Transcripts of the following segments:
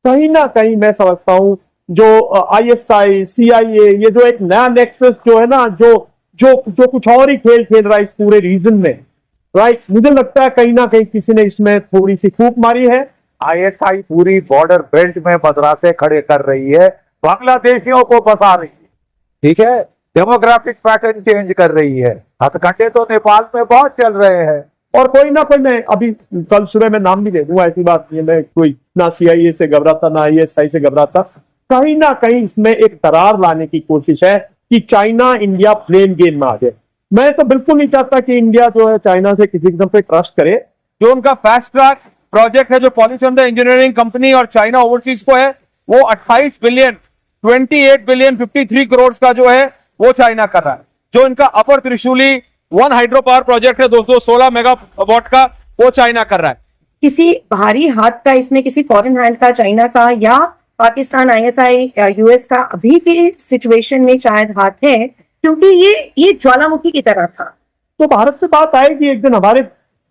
कहीं ना कहीं मैं समझता हूं जो आईएसआई सीआईए ये जो एक नया नेक्सस जो है ना जो जो जो कुछ और ही खेल खेल रहा है इस पूरे रीजन में, राइट। मुझे लगता है कहीं ना कहीं किसी ने इसमें थोड़ी सी फूक मारी है। आईएसआई पूरी बॉर्डर बेल्ट में मदरसे खड़े कर रही है, बांग्लादेशियों को फंसा रही है, ठीक है, डेमोग्राफिक पैटर्न चेंज कर रही है। हथकंडे तो नेपाल में बहुत चल रहे हैं। और कोई ना कोई, मैं अभी कल सुबह मैं नाम भी दे दूंगा, ऐसी बात नहीं है, मैं कोई ना सीआईए से घबराता ना आईएसआई से घबराता। कहीं ना कहीं इसमें एक दरार लाने की कोशिश है कि चाइना इंडिया प्लेन गेम में आ जाए। मैं तो बिल्कुल नहीं चाहता कि इंडिया जो है चाइना से किसी किस्म पे ट्रस्ट करे। जो उनका फास्ट ट्रैक प्रोजेक्ट है जो पॉलीचंद्र इंजीनियरिंग कंपनी और चाइना ओवरसीज को है, वो 28 बिलियन 28 बिलियन 53 करोड़ का जो है वो चाइना कर रहा है। जो इनका अपर त्रिशूली 1 हाइड्रो पावर प्रोजेक्ट है 216 मेगावाट का, वो चाइना कर रहा है। किसी बाहरी हाथ का इसमें, किसी फॉरेन हैंड का, चाइना का या पाकिस्तान, आईएसआई, यूएस का अभी भी सिचुएशन में शायद हाथ है, क्योंकि ये ज्वालामुखी की तरह था। तो भारत से बात आएगी एक दिन, हमारे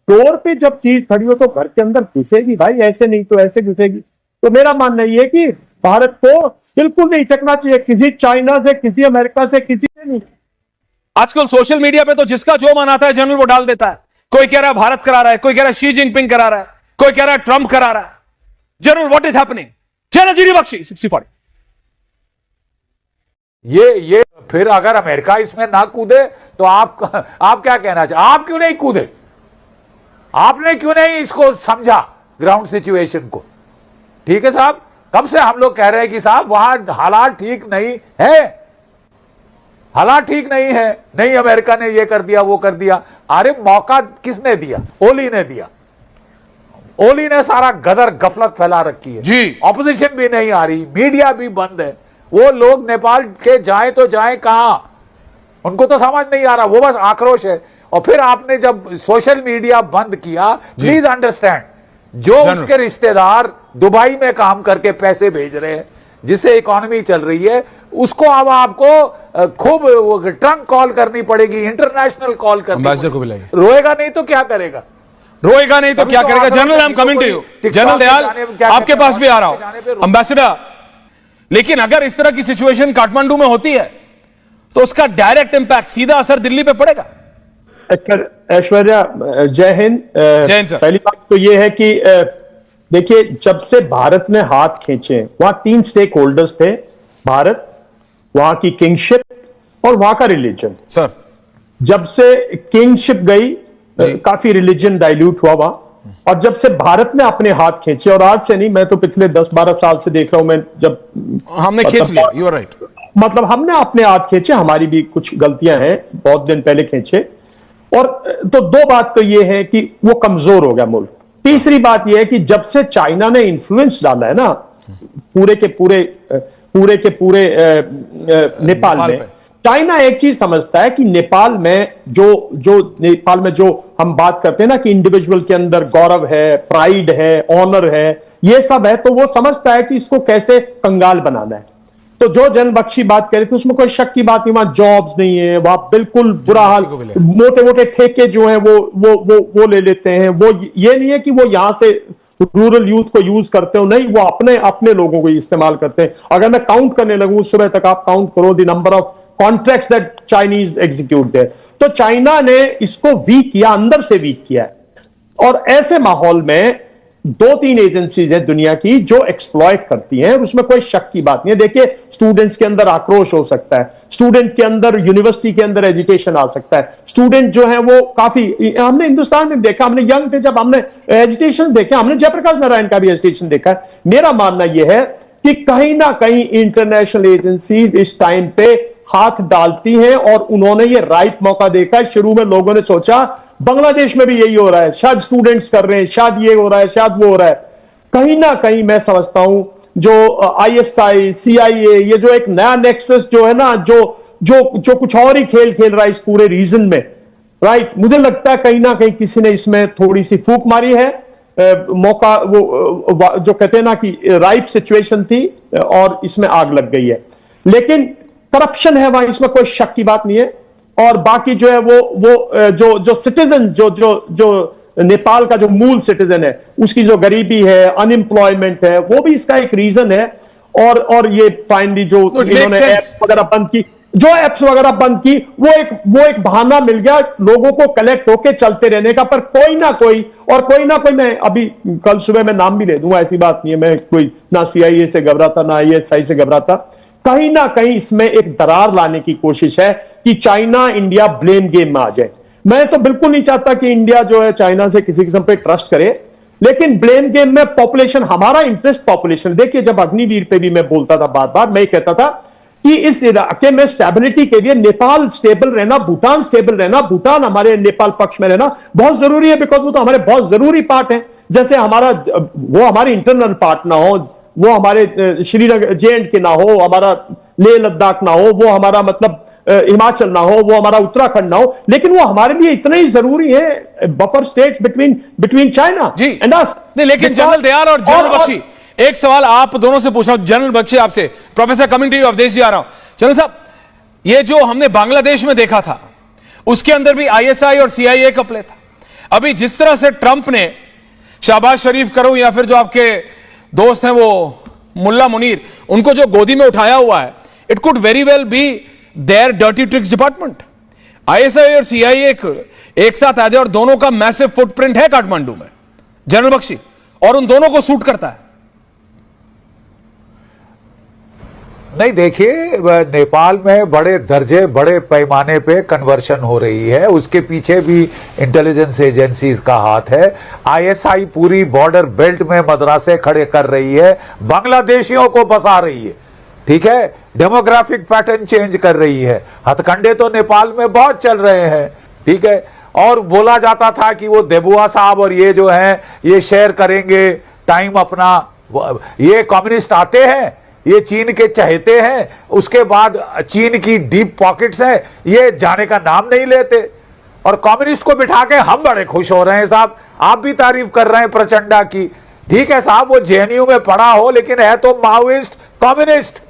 डोर पे जब चीज खड़ी हो तो घर के अंदर घुसेगी भाई, ऐसे नहीं तो ऐसे घुसेगी। तो मेरा मानना ये है कि भारत को बिल्कुल नहीं चकना चाहिए किसी चाइना से, किसी अमेरिका से, किसी से नहीं। आजकल सोशल मीडिया पे तो जिसका जो मन आता है जनरल वो डाल देता है। कोई कह रहा है भारत करा रहा है, कोई कह रहा है शी जिनपिंग करा रहा है, कोई कह रहा है ट्रंप करा रहा है। General what is happening? General GD Bakshi 60-40। ये फिर अगर अमेरिका इसमें ना कूदे तो आप क्या कहना चाहिए? आप क्यों नहीं कूदे? आपने क्यों नहीं इसको समझा ग्राउंड सिचुएशन को? ठीक है साहब, कब से हम लोग कह रहे हैं कि साहब वहां हालात ठीक नहीं है, हालात ठीक नहीं है, नहीं अमेरिका ने ये कर दिया वो कर दिया। अरे मौका किसने दिया? ओली ने दिया। ओली ने सारा गदर गफलत फैला रखी है जी। ऑपोजिशन भी नहीं आ रही, मीडिया भी बंद है। वो लोग नेपाल के जाए तो जाए कहां, उनको तो समझ नहीं आ रहा, वो बस आक्रोश है। और फिर आपने जब सोशल मीडिया बंद किया, प्लीज अंडरस्टैंड, जो उसके रिश्तेदार दुबई में काम करके पैसे भेज रहे हैं, जिससे इकोनॉमी चल रही है, उसको अब आपको खूब ट्रंक कॉल करनी पड़ेगी, इंटरनेशनल कॉल करनी पड़ेगी। रोएगा नहीं तो क्या करेगा? रोएगा नहीं तो क्या करेगा? General, I am coming to you. General Dayal, आपके पास भी आ रहा हूं। अंबेसडर, लेकिन अगर इस तरह की सिचुएशन काठमांडू में होती है तो उसका डायरेक्ट इंपैक्ट, सीधा असर दिल्ली पे पड़ेगा। ऐश्वर्या, जय हिंद। जय हिंद सर। पहली बात तो यह है कि देखिए, जब से भारत ने हाथ खींचे, वहां 3 स्टेक होल्डर्स थे, भारत, वहां की किंगशिप और वहां का रिलीजन। सर, जब से किंगशिप गई काफी रिलीजन डाइल्यूट हुआ वहां, और जब से भारत ने अपने हाथ खींचे, और आज से नहीं, मैं तो पिछले 10-12 साल से देख रहा हूं, मैं जब हमने खींच लिया, यू आर राइट, मतलब हमने अपने हाथ खींचे, हमारी भी कुछ गलतियां हैं, बहुत दिन पहले खींचे। और तो 2 बात तो ये है कि वो कमजोर हो गया मुल्क। तीसरी बात यह है कि जब से चाइना ने इन्फ्लुएंस डाला है ना पूरे के पूरे नेपाल में, चाइना एक चीज समझता है कि नेपाल में जो हम बात करते हैं ना कि इंडिविजुअल के अंदर गौरव है, प्राइड है, ऑनर है, ये सब है, तो वो समझता है कि इसको कैसे कंगाल बनाना है। तो जो जनरल बख्शी बात करे तो उसमें कोई शक की बात नहीं, वहां जॉब्स नहीं है, वहां बिल्कुल बुरा हाल, मोटे मोटे ठेके जो हैं वो ले लेते हैं। वो ये नहीं है कि वो यहां से रूरल यूथ को यूज करते हो, नहीं, वो अपने लोगों को इस्तेमाल करते हैं। अगर मैं काउंट करने लगूं सुबह तक, आप काउंट करो the number of contracts that Chinese execute there. तो चाइना ने इसको वीक किया, अंदर से वीक किया है। और ऐसे माहौल में 2-3 एजेंसीज है दुनिया की जो एक्सप्लॉइट करती हैं, उसमें कोई शक की बात नहीं है। देखिए, स्टूडेंट्स के अंदर आक्रोश हो सकता है, स्टूडेंट के अंदर, यूनिवर्सिटी के अंदर एजिटेशन आ सकता है। स्टूडेंट जो है वो काफी, हमने हिंदुस्तान में देखा, हमने यंग थे जब हमने एजिटेशन देखा, हमने जयप्रकाश नारायण का भी एजिटेशन देखा है। मेरा मानना यह है कि कहीं ना कहीं इंटरनेशनल एजेंसीज इस टाइम पे हाथ डालती हैं, और उन्होंने ये राइट मौका देखा है। शुरू में लोगों ने सोचा बांग्लादेश में भी यही हो रहा है, शायद स्टूडेंट्स कर रहे हैं, शायद ये हो रहा है, शायद वो हो रहा है। कहीं ना कहीं मैं समझता हूं जो आईएसआई, सीआईए, ये जो एक नया नेक्सस जो है ना, जो कुछ और ही खेल खेल रहा है इस पूरे रीजन में, राइट। मुझे लगता है कहीं ना कहीं किसी ने इसमें थोड़ी सी फूक मारी है। मौका, वो जो कहते हैं ना कि राइट सिचुएशन थी और इसमें आग लग गई है। लेकिन करप्शन है वहां, इसमें कोई शक की बात नहीं है। और बाकी जो है वो जो सिटीजन, जो नेपाल का जो मूल सिटीजन है उसकी जो गरीबी है, अनएम्प्लॉयमेंट है, वो भी इसका एक रीजन है। और ये फाइनली जो इन्होंने एप्स वगैरह बंद की, वो एक बहाना मिल गया लोगों को कलेक्ट होके चलते रहने का। पर कोई ना कोई, मैं अभी कल सुबह मैं नाम भी ले दूंगा, ऐसी बात नहीं है, मैं कोई ना CIA से घबराता ना ISI से घबराता, कहीं ना कहीं इसमें एक दरार लाने की कोशिश है कि चाइना इंडिया ब्लेम गेम में आ जाए। मैं तो बिल्कुल नहीं चाहता कि इंडिया जो है चाइना से किसी किस्म पे ट्रस्ट करे, लेकिन ब्लेम गेम में पॉपुलेशन, हमारा इंटरेस्ट पॉपुलेशन। देखिए, जब अग्निवीर पे भी मैं बोलता था, बार बार मैं कहता था कि इस इलाके में स्टेबिलिटी के लिए नेपाल स्टेबल रहना, भूटान स्टेबल रहना, भूटान हमारे नेपाल पक्ष में रहना बहुत जरूरी है, बिकॉज वो तो हमारे बहुत जरूरी पार्ट है। जैसे वो हमारी इंटरनल पार्ट ना हो, वो हमारे श्रीनगर JNK ना हो, हमारा लेह लद्दाख ना हो, वो हमारा मतलब हिमाचल ना हो, वो हमारा उत्तराखंड ना हो, लेकिन वो हमारे लिए इतना ही जरूरी है, buffer state between China and us. नहीं, लेकिन जनरल दयाल और जनरल बख्शी, एक सवाल आप दोनों से पूछा, जनरल बख्शी आपसे, professor coming to you, Awadhesh ji आ रहा हूं। जनरल साहब, ये जो हमने बांग्लादेश में देखा था, उसके अंदर भी ISI और CIA का प्ले था। अभी जिस तरह से ट्रंप ने, शहबाज शरीफ करो या फिर जो आपके दोस्त हैं वो मुल्ला मुनीर, उनको जो गोदी में उठाया हुआ है, it could very well be their dirty tricks department. ISI और CIA एक साथ आ जाए और दोनों का मैसिव फुटप्रिंट है काठमांडू में, जनरल बख्शी, और उन दोनों को सूट करता है। नहीं, देखिए, नेपाल में बड़े दर्जे, बड़े पैमाने पे कन्वर्शन हो रही है, उसके पीछे भी इंटेलिजेंस एजेंसीज का हाथ है। ISI पूरी बॉर्डर बेल्ट में मदरसे खड़े कर रही है, बांग्लादेशियों को बसा रही है, ठीक है, डेमोग्राफिक पैटर्न चेंज कर रही है। हथकंडे तो नेपाल में बहुत चल रहे हैं, ठीक है, और बोला जाता था कि वो देबुआ साहब और ये जो है ये शेयर करेंगे टाइम अपना। ये कम्युनिस्ट आते हैं, ये चीन के चहेते हैं, उसके बाद चीन की डीप पॉकेट्स हैं, ये जाने का नाम नहीं लेते, और कम्युनिस्ट को बिठा के हम बड़े खुश हो रहे हैं। साहब, आप भी तारीफ कर रहे हैं प्रचंडा की, ठीक है साहब, वो JNU में पढ़ा हो, लेकिन है तो माओइस्ट कम्युनिस्ट,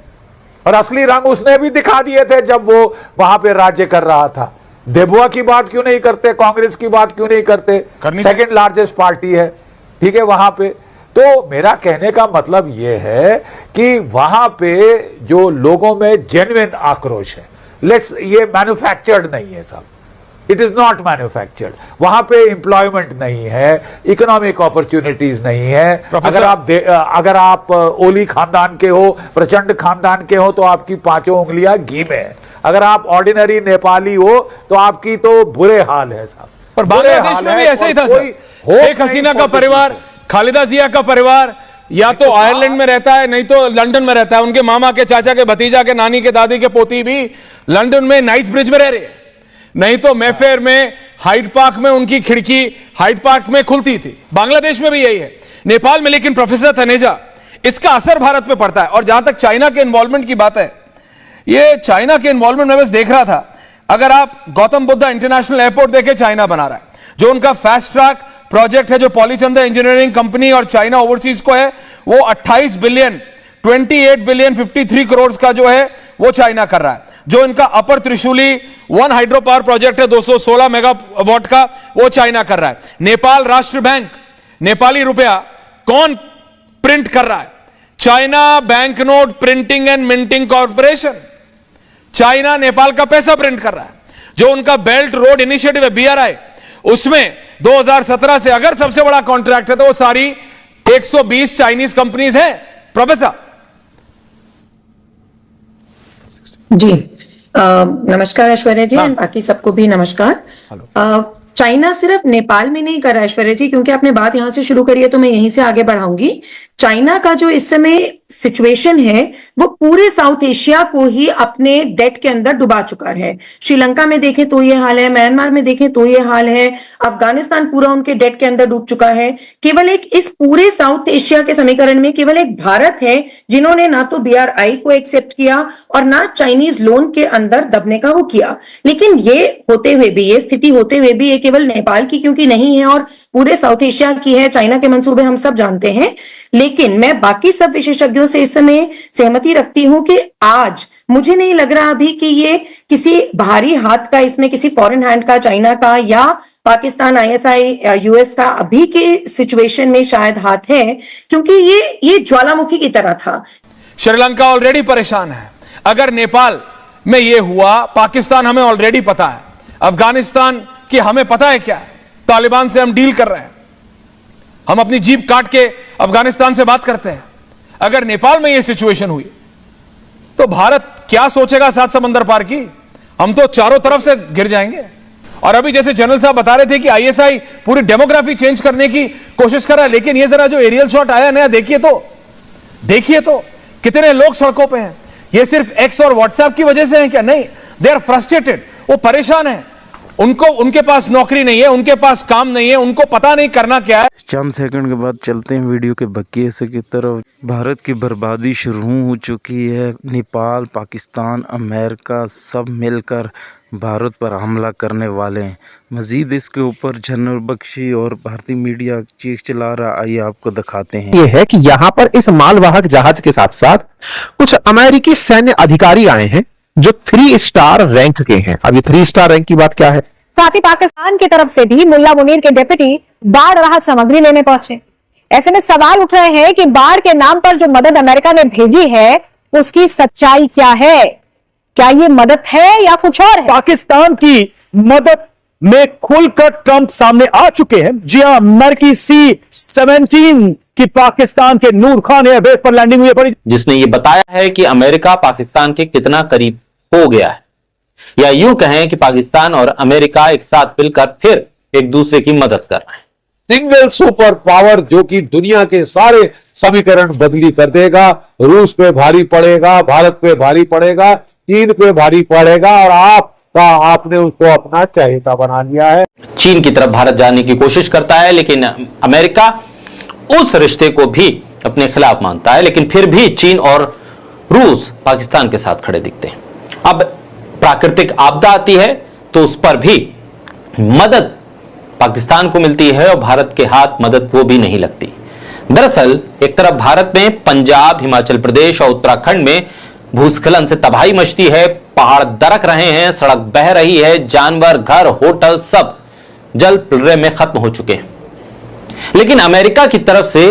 और असली रंग उसने भी दिखा दिए थे जब वो वहां पे राज्य कर रहा था। देबुआ की बात क्यों नहीं करते, कांग्रेस की बात क्यों नहीं करते, सेकंड लार्जेस्ट पार्टी है, ठीक है, वहां पे। तो मेरा कहने का मतलब यह है कि वहां पे जो लोगों में जेन्युइन आक्रोश है, ये मैन्युफैक्चर्ड नहीं है साहब, इट इज नॉट मैन्युफैक्चर्ड। वहां पे एम्प्लॉयमेंट नहीं है, इकोनॉमिक अपॉर्चुनिटीज नहीं है। अगर आप ओली खानदान के हो, प्रचंड खानदान के हो, तो आपकी पांचों उंगलियां घी में है। अगर आप ऑर्डिनरी नेपाली हो तो आपकी तो बुरे हाल है साहब। पर बांग्लादेश में भी ऐसा ही था सर। शेख हसीना का परिवार, खालिदा जिया का परिवार या तो आयरलैंड में रहता है, नहीं तो लंदन में रहता है। उनके मामा के, चाचा के, भतीजा के, नानी के, दादी के पोती भी लंदन में नाइट्स ब्रिज में रह रहे हैं, नहीं तो मेफेयर में, हाइड पार्क में उनकी खिड़की हाइड पार्क में खुलती थी। बांग्लादेश में भी यही है, नेपाल में। लेकिन प्रोफेसर तनेजा, इसका असर भारत पे पड़ता है। और जहां तक चाइना के इन्वॉल्वमेंट की बात है, ये चाइना के इन्वॉल्वमेंट में बस देख रहा था, अगर आप गौतम बुद्धा इंटरनेशनल एयरपोर्ट देखें, चाइना बना रहा है। जो उनका फास्ट ट्रैक प्रोजेक्ट है, जो पॉलीचंद्र इंजीनियरिंग कंपनी और चाइना ओवरसीज को है, वो 28 बिलियन 28 बिलियन 53 करोड़ का जो है वो चाइना कर रहा है। जो इनका अपर त्रिशूली 1 हाइड्रो पावर प्रोजेक्ट है 216 मेगावाट का, वो चाइना कर रहा है। नेपाल राष्ट्र बैंक, नेपाली रुपया कौन प्रिंट कर रहा है? China bank note printing and minting corporation, China Nepal का पैसा प्रिंट कर रहा है। जो उनका बेल्ट रोड इनिशिएटिव है BRI, उसमें 2017 से अगर सबसे बड़ा कॉन्ट्रैक्ट है तो वो सारी 120 चाइनीज कंपनीज हैं। प्रोफेसर जी, नमस्कार ऐश्वर्या जी, बाकी सबको भी नमस्कार। चाइना सिर्फ नेपाल में नहीं कर रहा ऐश्वर्या जी, क्योंकि आपने बात यहां से शुरू करी है तो मैं यहीं से आगे बढ़ाऊंगी। चाइना का जो इस समय सिचुएशन है वो पूरे साउथ एशिया को ही अपने डेट के अंदर डुबा चुका है। श्रीलंका में देखें तो ये हाल है, म्यांमार में देखें तो ये हाल है, अफगानिस्तान पूरा उनके डेट के अंदर डूब चुका है। केवल एक इस पूरे साउथ एशिया के समीकरण में केवल एक भारत है जिन्होंने ना तो BRI को एक्सेप्ट किया और ना चाइनीज लोन के अंदर दबने का वो किया। लेकिन ये होते हुए भी, ये स्थिति होते हुए भी, ये केवल नेपाल की क्योंकि नहीं है और पूरे साउथ एशिया की है। चाइना के मंसूबे हम सब जानते हैं, लेकिन मैं बाकी सब विशेषज्ञ विशेषज्ञों से इस समय सहमति रखती हूं कि आज मुझे नहीं लग रहा अभी कि ये किसी बाहरी हाथ का, इसमें किसी फॉरेन हैंड का, चाइना का या पाकिस्तान, आईएसआई, यूएस का अभी के सिचुएशन में शायद हाथ है, क्योंकि ये ज्वालामुखी की तरह था। श्रीलंका ऑलरेडी परेशान है। अगर नेपाल में ये हुआ, पाकिस्तान हमें ऑलरेडी पता है, अफगानिस्तान की हमें पता है क्या है, तालिबान से हम डील कर रहे हैं, हम अपनी जीभ काट के अफगानिस्तान से बात करते हैं। अगर नेपाल में यह सिचुएशन हुई तो भारत क्या सोचेगा सात समंदर पार की? हम तो चारों तरफ से घिर जाएंगे। और अभी जैसे जनरल साहब बता रहे थे कि आईएसआई पूरी डेमोग्राफी चेंज करने की कोशिश कर रहा है, लेकिन ये जरा जो एरियल शॉट आया नया देखिए तो कितने लोग सड़कों पे हैं। ये सिर्फ एक्स और व्हाट्सएप की वजह से है क्या? नहीं, दे आर फ्रस्ट्रेटेड, वो परेशान है, उनके पास नौकरी नहीं है, उनके पास काम नहीं है, उनको पता नहीं करना क्या है। चंद सेकंड के बाद चलते हैं वीडियो के बाकी हिस्से की तरफ। भारत की बर्बादी शुरू हो चुकी है। नेपाल, पाकिस्तान, अमेरिका सब मिलकर भारत पर हमला करने वाले हैं। मजीद इसके ऊपर जनरल बख्शी और भारतीय मीडिया चीख चिल्ला रहा, आइए आपको दिखाते हैं। ये है कि यहाँ पर इस मालवाहक जहाज के साथ साथ कुछ अमेरिकी सैन्य अधिकारी आए हैं जो 3 स्टार रैंक के हैं। अब ये 3 स्टार रैंक की बात क्या है? साथ ही पाकिस्तान की तरफ से भी मुल्ला मुनीर के डिप्टी बाढ़ राहत सामग्री लेने पहुंचे। ऐसे में सवाल उठ रहे हैं कि बाढ़ के नाम पर जो मदद अमेरिका ने भेजी है उसकी सच्चाई क्या है? क्या ये मदद है या कुछ और है? पाकिस्तान की मदद में खुलकर ट्रंप सामने आ चुके हैं। जी हां, अमेरिकी C-17 की पाकिस्तान के नूर खान एयरबेस पर लैंडिंग हुई पड़ी, जिसने ये बताया है कि अमेरिका पाकिस्तान के कितना करीब हो गया है, या यूं कहें कि पाकिस्तान और अमेरिका एक साथ मिलकर फिर एक दूसरे की मदद कर रहे हैं। सिंगल सुपर पावर जो कि दुनिया के सारे समीकरण बदली कर देगा। रूस पे भारी पड़ेगा, भारत पे भारी पड़ेगा, चीन पे भारी पड़ेगा, और आपने उसको अपना चहेता बना लिया है। चीन की तरफ भारत जाने की कोशिश करता है, लेकिन अमेरिका उस रिश्ते को भी अपने खिलाफ मानता है, लेकिन फिर भी चीन और रूस पाकिस्तान के साथ खड़े दिखते हैं। अब प्राकृतिक आपदा आती है तो उस पर भी मदद पाकिस्तान को मिलती है और भारत के हाथ मदद वो भी नहीं लगती। दरअसल एक तरफ भारत में पंजाब, हिमाचल प्रदेश और उत्तराखंड में भूस्खलन से तबाही मचती है, पहाड़ दरक रहे हैं, सड़क बह रही है, जानवर, घर, होटल सब जल प्रलय में खत्म हो चुके हैं। लेकिन अमेरिका की तरफ से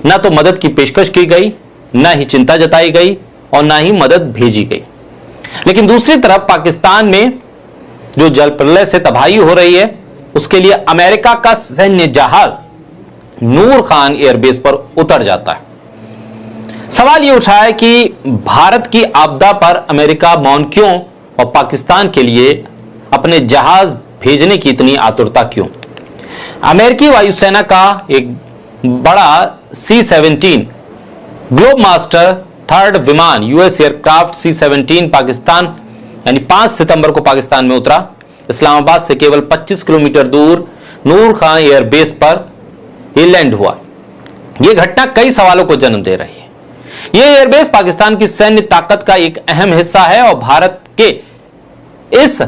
ना तो मदद की पेशकश की गई, ना ही चिंता जताई गई और ना ही मदद भेजी गई। लेकिन दूसरी तरफ पाकिस्तान में जो जल प्रलय से तबाही हो रही है उसके लिए अमेरिका का सैन्य जहाज नूर खान एयरबेस पर उतर जाता है। सवाल यह उठा है कि भारत की आपदा पर अमेरिका मौन क्यों और पाकिस्तान के लिए अपने जहाज भेजने की इतनी आतुरता क्यों? अमेरिकी वायुसेना का एक बड़ा C-17 ग्लोब मास्टर 3rd विमान यूएस एयरक्राफ्ट C-17 पाकिस्तान यानी 5 सितंबर को पाकिस्तान में उतरा। इस्लामाबाद से केवल 25 किलोमीटर दूर नूर खान एयरबेस पर यह लैंड हुआ। यह घटना कई सवालों को जन्म दे रही है। यह एयरबेस पाकिस्तान की सैन्य ताकत का एक अहम हिस्सा है और भारत के इस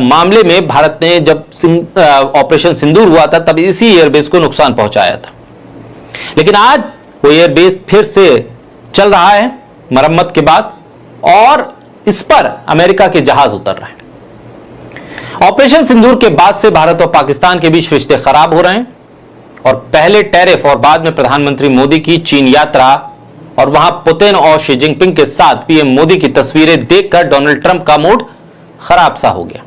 मामले में भारत ने जब ऑपरेशन सिंदूर हुआ था तब इसी एयरबेस को नुकसान पहुंचाया था। लेकिन आज वो एयरबेस फिर से चल रहा है मरम्मत के बाद और इस पर अमेरिका के जहाज उतर रहे हैं। ऑपरेशन सिंदूर के बाद से भारत और पाकिस्तान के बीच रिश्ते खराब हो रहे हैं और पहले टैरिफ और बाद में प्रधानमंत्री मोदी की चीन यात्रा और वहां पुतिन और शी जिनपिंग के साथ पीएम मोदी की तस्वीरें देखकर डोनाल्ड ट्रंप का मूड खराब सा हो गया।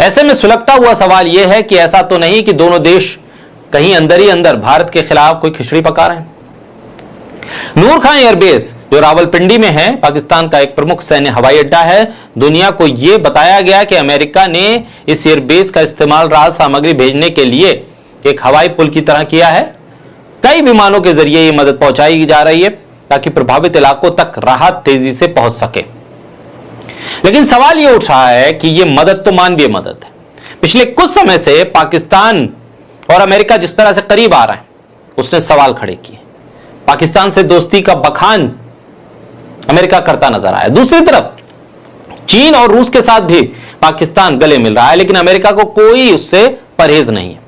ऐसे में सुलगता हुआ सवाल यह है कि ऐसा तो नहीं कि दोनों देश कहीं अंदर ही अंदर भारत के खिलाफ कोई खिचड़ी पका रहे हैं। नूर खान एयरबेस जो रावलपिंडी में है पाकिस्तान का एक प्रमुख सैन्य हवाई अड्डा है। दुनिया को यह बताया गया कि अमेरिका ने इस एयरबेस का इस्तेमाल राहत सामग्री भेजने के लिए एक हवाई पुल की तरह किया है। कई विमानों के जरिए यह मदद पहुंचाई जा रही है ताकि प्रभावित इलाकों तक राहत तेजी से पहुंच सके। लेकिन सवाल यह उठ रहा है कि यह मदद तो मानवीय मदद है। पिछले कुछ समय से पाकिस्तान और अमेरिका जिस तरह से करीब आ रहे हैं उसने सवाल खड़े किए। पाकिस्तान से दोस्ती का बखान अमेरिका करता नजर आया। दूसरी तरफ चीन और रूस के साथ भी पाकिस्तान गले मिल रहा है, लेकिन अमेरिका को कोई उससे परहेज नहीं है।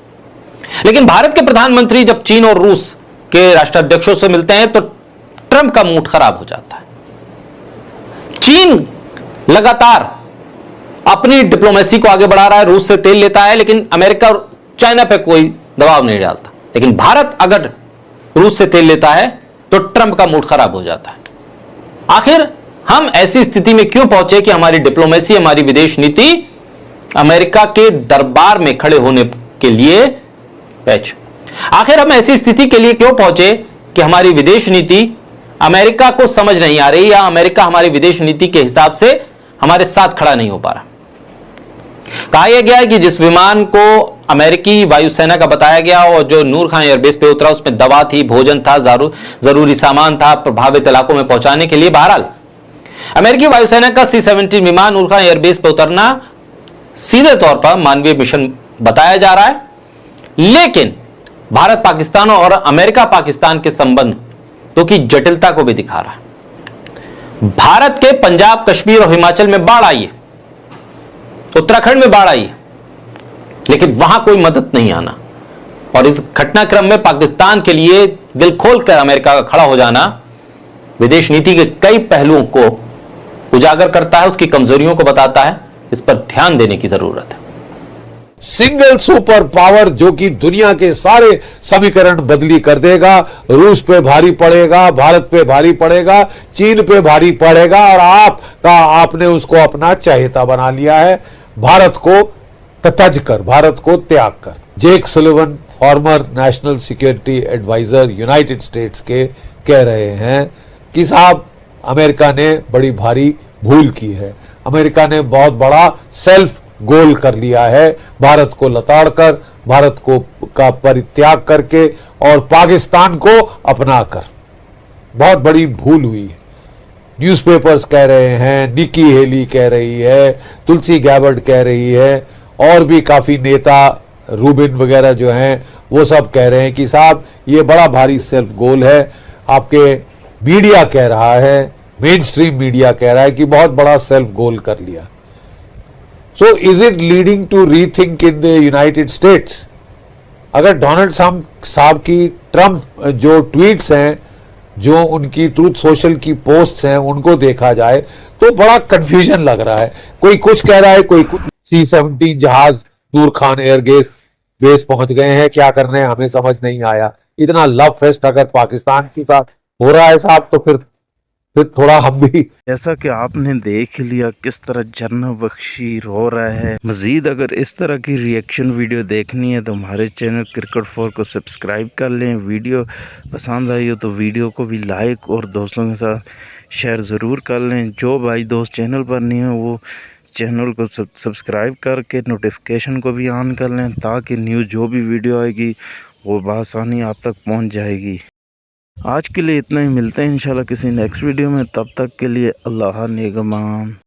लेकिन भारत के प्रधानमंत्री जब चीन और रूस के राष्ट्राध्यक्षों से मिलते हैं तो ट्रंप का मूड खराब हो जाता है। चीन लगातार अपनी डिप्लोमेसी को आगे बढ़ा रहा है, रूस से तेल लेता है, लेकिन अमेरिका और चाइना पे कोई दबाव नहीं डालता। लेकिन भारत अगर रूस से तेल लेता है तो ट्रंप का मूड खराब हो जाता है। आखिर हम ऐसी स्थिति में क्यों पहुंचे कि हमारी डिप्लोमेसी, हमारी विदेश नीति अमेरिका के दरबार में खड़े होने के लिए पैच? आखिर हम ऐसी स्थिति के लिए क्यों पहुंचे कि हमारी विदेश नीति अमेरिका को समझ नहीं आ रही, या अमेरिका हमारी विदेश नीति के हिसाब से हमारे साथ खड़ा नहीं हो पा रहा? कहा यह गया है कि जिस विमान को अमेरिकी वायुसेना का बताया गया और जो नूर खान एयरबेस पे उतरा, उसमें दवा थी, भोजन था, जरूरी सामान था प्रभावित इलाकों में पहुंचाने के लिए। बहरहाल अमेरिकी वायुसेना का C-17 विमान नूर खान एयरबेस पर उतरना सीधे तौर पर मानवीय मिशन बताया जा रहा है, लेकिन भारत पाकिस्तान और अमेरिका पाकिस्तान के संबंधों की जटिलता को भी दिखा रहा है। भारत के पंजाब, कश्मीर और हिमाचल में बाढ़ आई है, उत्तराखंड में बाढ़ आई है, लेकिन वहां कोई मदद नहीं आना। और इस घटनाक्रम में पाकिस्तान के लिए दिल खोलकर अमेरिका का खड़ा हो जाना विदेश नीति के कई पहलुओं को उजागर करता है, उसकी कमजोरियों को बताता है। इस पर ध्यान देने की जरूरत है। सिंगल सुपर पावर जो कि दुनिया के सारे समीकरण बदली कर देगा। रूस पे भारी पड़ेगा, भारत पे भारी पड़ेगा, चीन पे भारी पड़ेगा, और आपने उसको अपना चहेता बना लिया है, भारत को तज कर, भारत को त्याग कर। Jake Sullivan, former national security adviser United States के, कह रहे हैं कि साहब अमेरिका ने बड़ी भारी भूल की है, अमेरिका ने बहुत बड़ा सेल्फ गोल कर लिया है, भारत को लताड़ कर, भारत को का परित्याग करके और पाकिस्तान को अपना कर। बहुत बड़ी भूल हुई है। न्यूज़पेपर्स कह रहे हैं, निकी हेली कह रही है, तुलसी गैबर्ड कह रही है, और भी काफी नेता रूबिन वगैरह जो हैं वो सब कह रहे हैं कि साहब ये बड़ा भारी सेल्फ गोल है। आपके मीडिया कह रहा है, मेन स्ट्रीम मीडिया कह रहा है कि बहुत बड़ा सेल्फ गोल कर लिया। So is it leading to rethink in the United States? अगर डोनाल्ड साहब की ट्रंप जो ट्वीट्स हैं, जो उनकी ट्रूथ सोशल की पोस्ट्स हैं, उनको देखा जाए तो बड़ा कंफ्यूजन लग रहा है। कोई कुछ कह रहा है, कोई कुछ। C-17 जहाज नूर खान एयरबेस पहुंच गए हैं, क्या करने हमें समझ नहीं आया। इतना लव फेस्ट अगर पाकिस्तान के साथ हो रहा है साहब, तो फिर थोड़ा हम भी। जैसा कि आपने देख लिया किस तरह झरना बख्शी रो रहा है। मजीद अगर इस तरह की रिएक्शन वीडियो देखनी है तो हमारे चैनल क्रिकेट4 को सब्सक्राइब कर लें। वीडियो पसंद आई हो तो वीडियो को भी लाइक और दोस्तों के साथ शेयर ज़रूर कर लें। जो भाई दोस्त चैनल पर नहीं हो वो चैनल को सब्सक्राइब करके नोटिफिकेशन को भी ऑन कर लें, ताकि न्यूज़ जो भी वीडियो आएगी वो बआसानी आप तक पहुंच जाएगी। आज के लिए इतना ही, मिलते हैं इंशाल्लाह किसी नेक्स्ट वीडियो में। तब तक के लिए अल्लाह निगहबान।